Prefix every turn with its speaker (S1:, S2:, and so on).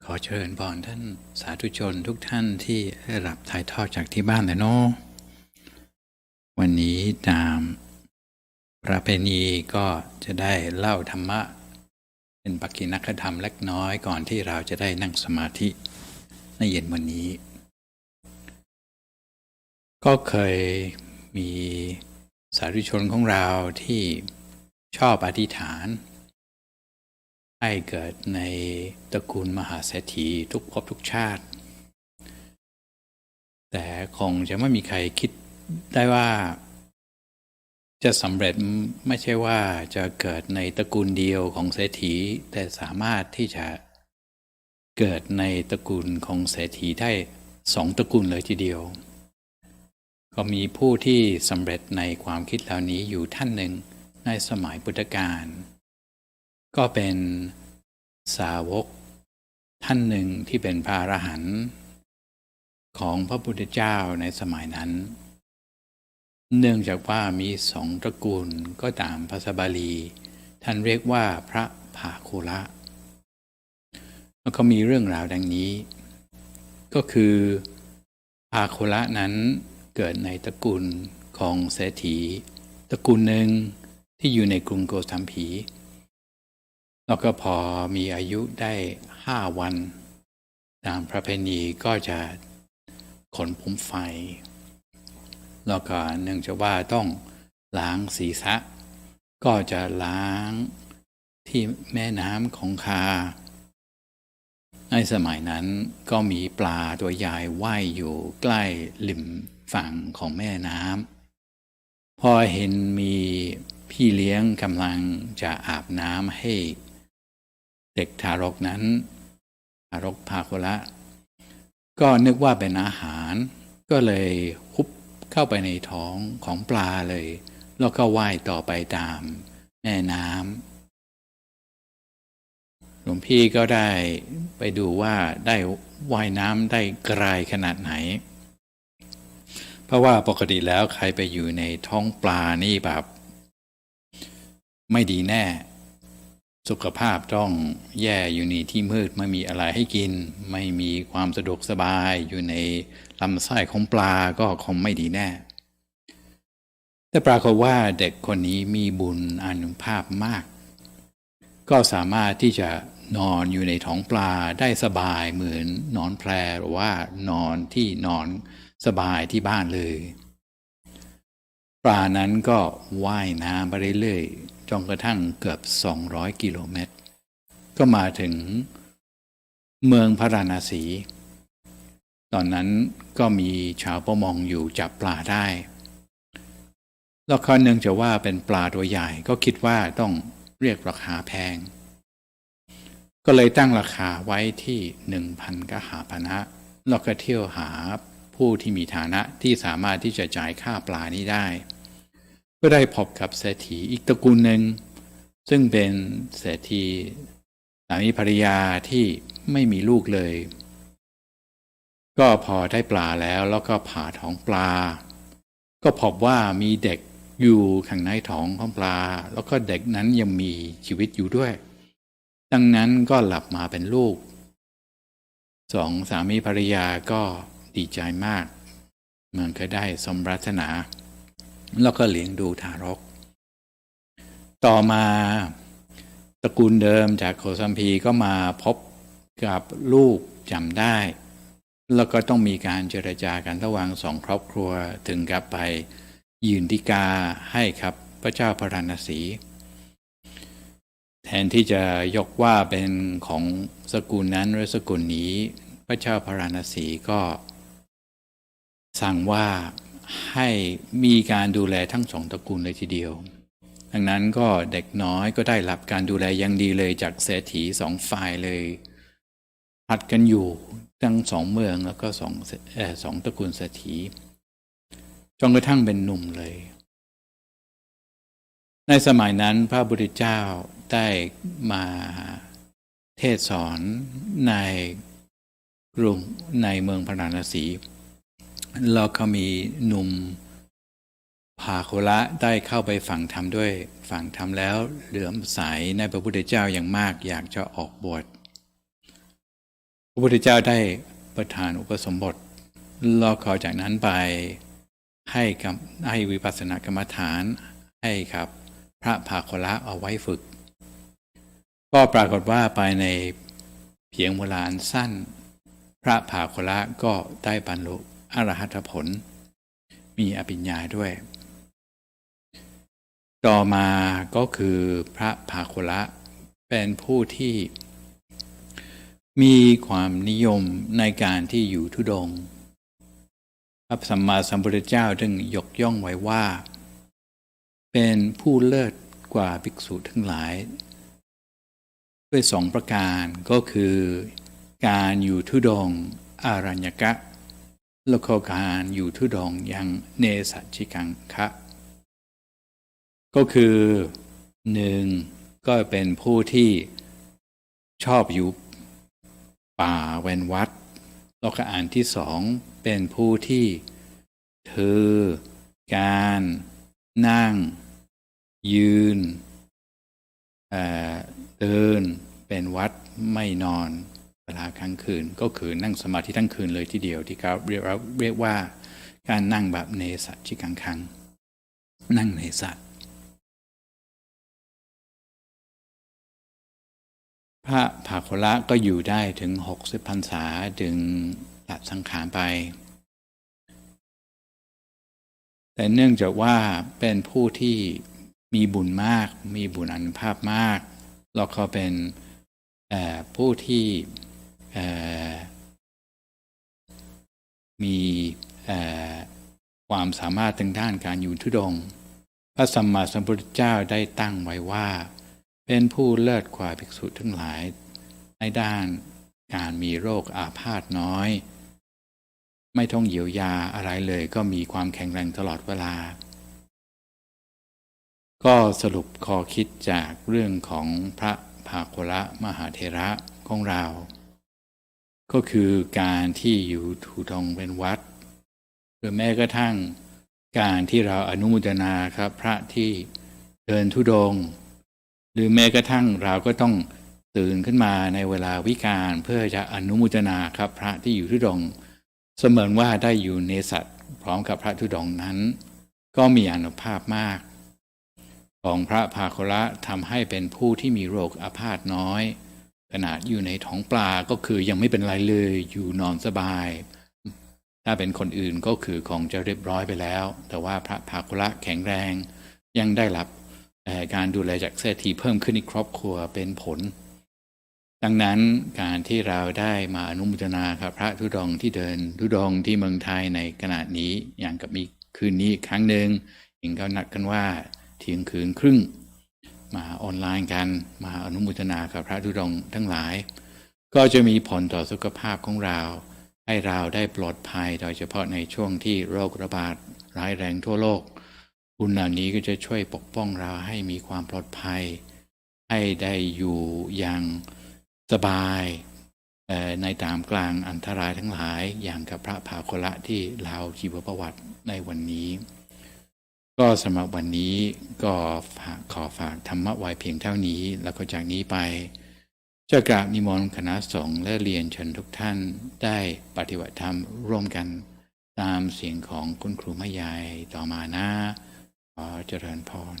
S1: ขอเชิญพรท่านสาธุชนทุกท่านที่ได้รับถ่ายทอดจากที่บ้านเลยเนาะวันนี้ตามประเพณีก็จะได้เล่าธรรมะเป็นปักกินักธรรมเล็กน้อยก่อนที่เราจะได้นั่งสมาธิในเย็นวันนี้ก็เคยมีสาธุชนของเราที่ชอบอธิษฐานให้เกิดในตระกูลมหาเศรษฐีทุกภพทุกชาติแต่คงจะไม่มีใครคิดได้ว่าจะสำเร็จไม่ใช่ว่าจะเกิดในตระกูลเดียวของเศรษฐีแต่สามารถที่จะเกิดในตระกูลของเศรษฐีได้2 ตระกูลเลยทีเดียวก็มีผู้ที่สำเร็จในความคิดเหล่านี้อยู่ท่านหนึ่งในสมัยพุทธกาลก็เป็นสาวกท่านหนึ่งที่เป็นพระอรหันต์ของพระพุทธเจ้าในสมัยนั้นเนื่องจากว่ามี2 ตระกูลก็ตามภาษาบาลีท่านเรียกว่าพระภาคุละแล้วก็มีเรื่องราวดังนี้ก็คือภาคุละนั้นเกิดในตระกูลของเศรษฐีตระกูลหนึ่งที่อยู่ในกรุงโกสัมพีแล้วก็พอมีอายุได้5 วันตามประเพณีก็จะขนผมไฟแล้วก็เนื่องจากว่าต้องล้างศีรษะก็จะล้างที่แม่น้ำคงคาในสมัยนั้นก็มีปลาตัวใหญ่ว่ายอยู่ใกล้ริมฝั่งของแม่น้ำพอเห็นมีพี่เลี้ยงกำลังจะอาบน้ำให้เด็กทารกนั้นทารกภาคุละก็นึกว่าเป็นอาหารก็เลยฮุบเข้าไปในท้องของปลาเลยแล้วก็ว่ายต่อไปตามแม่น้ำหลวงพี่ก็ได้ไปดูว่าได้ว่ายน้ำได้ไกลขนาดไหนเพราะว่าปกติแล้วใครไปอยู่ในท้องปลานี่แบบไม่ดีแน่สุขภาพต้องแย่อยู่ในที่มืดไม่มีอะไรให้กินไม่มีความสะดวกสบายอยู่ในลำไส้ของปลาก็คงไม่ดีแน่แต่ปรากฏว่าเด็กคนนี้มีบุญอานุภาพมากก็สามารถที่จะนอนอยู่ในท้องปลาได้สบายเหมือนนอนแพหรือว่านอนที่นอนสบายที่บ้านเลยปลานั้นก็ว่ายน้ำไปเรื่อยๆจนกระทั่งเกือบ200 กิโลเมตรก็มาถึงเมืองพาราณสีตอนนั้นก็มีชาวประมงอยู่จับปลาได้แล้วเขาเนื่องจากว่าเป็นปลาตัวใหญ่ก็คิดว่าต้องเรียกราคาแพงก็เลยตั้งราคาไว้ที่ 1,000 กหาปณะแล้วก็เที่ยวหาผู้ที่มีฐานะที่สามารถที่จะจ่ายค่าปลานี้ได้ก็ได้พบกับเศรษฐีอีกตระกูลหนึ่งซึ่งเป็นเศรษฐีสามีภรรยาที่ไม่มีลูกเลยก็พอได้ปลาแล้วก็ผ่าท้องปลาก็พบว่ามีเด็กอยู่ข้างในท้องของปลาแล้วก็เด็กนั้นยังมีชีวิตอยู่ด้วยดังนั้นก็หลับมาเป็นลูก2 สามีภรรยาก็ดีใจมากเหมือนเคยได้สมปรารถนาแล้วก็เลี้ยงดูทารกต่อมาตระกูลเดิมจากโคสัมพีก็มาพบกับลูกจำได้แล้วก็ต้องมีการเจรจากันระหว่าง2 ครอบครัวถึงกับไปยื่นฎีกาให้ครับพระเจ้าพาราณสีแทนที่จะยกว่าเป็นของสกุลนั้นหรือสกุลนี้พระเจ้าพาราณสีก็สั่งว่าให้มีการดูแลทั้ง2 ตระกูลเลยทีเดียวดังนั้นก็เด็กน้อยก็ได้รับการดูแลอย่างดีเลยจากเศรษฐี2 ฝ่ายเลยผัดกันอยู่ทั้ง2 เมืองแล้วก็2 ตระกูลเศรษฐีจนกระทั่งเป็นหนุ่มเลยในสมัยนั้นพระพุทธเจ้าได้มาเทศสอนในกรุงในเมืองพาราณสีแล้วก็มีหนุ่มภาคุละได้เข้าไปฟังธรรมด้วยฟังธรรมแล้วเหลื่อมใสในพระพุทธเจ้าอย่างมากอยากจะออกบวช พระพุทธเจ้าได้ประทานอุปสมบทแล้วขอจากนั้นไปให้วิปัสสนากรรมฐานให้ครับพระภาคละเอาไว้ฝึกก็ปรากฏว่าไปในเพียงเวลาอันสั้นพระภาคละก็ได้บรรลุอรหัตผลมีอภิญญาด้วยต่อมาก็คือพระภาคละเป็นผู้ที่มีความนิยมในการที่อยู่ธุดงค์พระสัมมาสัมพุทธเจ้าจึงยกย่องไว้ว่าเป็นผู้เลิศกว่าภิกษุทั้งหลายด้วยสองประการก็คือการอยู่ธุดงค์อารัญญกะแล้วก็การอยู่ธุดงค์ยังเนสัจฉิกังคะก็คือหนึ่งก็เป็นผู้ที่ชอบอยู่ป่าเว้นวัดแล้วก็อันที่สองเป็นผู้ที่ถือการนั่งยืนเดินเป็นวัดไม่นอนเวลากลางคืนก็คือนั่งสมาธิทั้งคืนเลยทีเดียวที่เขาเรียกว่าการนั่งแบบเนสัจฉิกังคังนั่งเนสัจพระภาคละก็อยู่ได้ถึง60 พรรษาจึงละสังขารไปแต่เนื่องจากว่าเป็นผู้ที่มีบุญมากมีบุญอานุภาพมากแล้วก็เป็นผู้ที่มีความสามารถทางด้านการอยู่ธุดงค์พระสัมมาสัมพุทธเจ้าได้ตั้งไว้ว่าเป็นผู้เลิศกว่าภิกษุทั้งหลายในด้านการมีโรคอาพาธน้อยไม่ต้องเยียวยาอะไรเลยก็มีความแข็งแรงตลอดเวลาก็สรุปข้อคิดจากเรื่องของพระภาคละมหาเถระของเราก็คือการที่อยู่ธุดงค์เป็นวัดหรือแม้กระทั่งการที่เราอนุโมทนาครับพระที่เดินธุดงค์หรือแม้กระทั่งเราก็ต้องตื่นขึ้นมาในเวลาวิกาลเพื่อจะอนุโมทนาครับพระที่อยู่ธุดงค์เสมือนว่าได้อยู่เนสัจพร้อมกับพระธุดงค์นั้นก็มีอานุภาพมากของพระภาคละทำให้เป็นผู้ที่มีโรคอาพาธน้อยขนาดอยู่ในท้องปลาก็คือยังไม่เป็นไรเลยอยู่นอนสบายถ้าเป็นคนอื่นก็คือคงจะเรียบร้อยไปแล้วแต่ว่าพระภาคละแข็งแรงยังได้รับการดูแลจากเศรษฐีเพิ่มขึ้นในครอบครัวเป็นผลดังนั้นการที่เราได้มาอนุโมทนาครับพระธุดงค์ที่เดินธุดงค์ที่เมืองไทยในขณะนี้อย่างกับมีคืนนี้ครั้งหนึ่งเองก็นัดกันว่าเที่ยงคืนครึ่งมาออนไลน์กันมาอนุโมทนากับพระธุดงค์ทั้งหลายก็จะมีผลต่อสุขภาพของเราให้เราได้ปลอดภัยโดยเฉพาะในช่วงที่โรคระบาดร้ายแรงทั่วโลกบุญเหล่านี้ก็จะช่วยปกป้องเราให้มีความปลอดภัยให้ได้อยู่อย่างสบายในตามกลางอันตรายทั้งหลายอย่างกับพระภาคละที่เล่าชีวประวัติในวันนี้ก็สำหรับวันนี้ก็ขอฝากธรรมะไว้เพียงเท่านี้แล้วก็จากนี้ไปจะกราบนิมนต์คณะสงฆ์และเรียนเชิญทุกท่านได้ปฏิบัติธรรมร่วมกันตามเสียงของคุณครูแม่ยายต่อมานะขอเจริญพร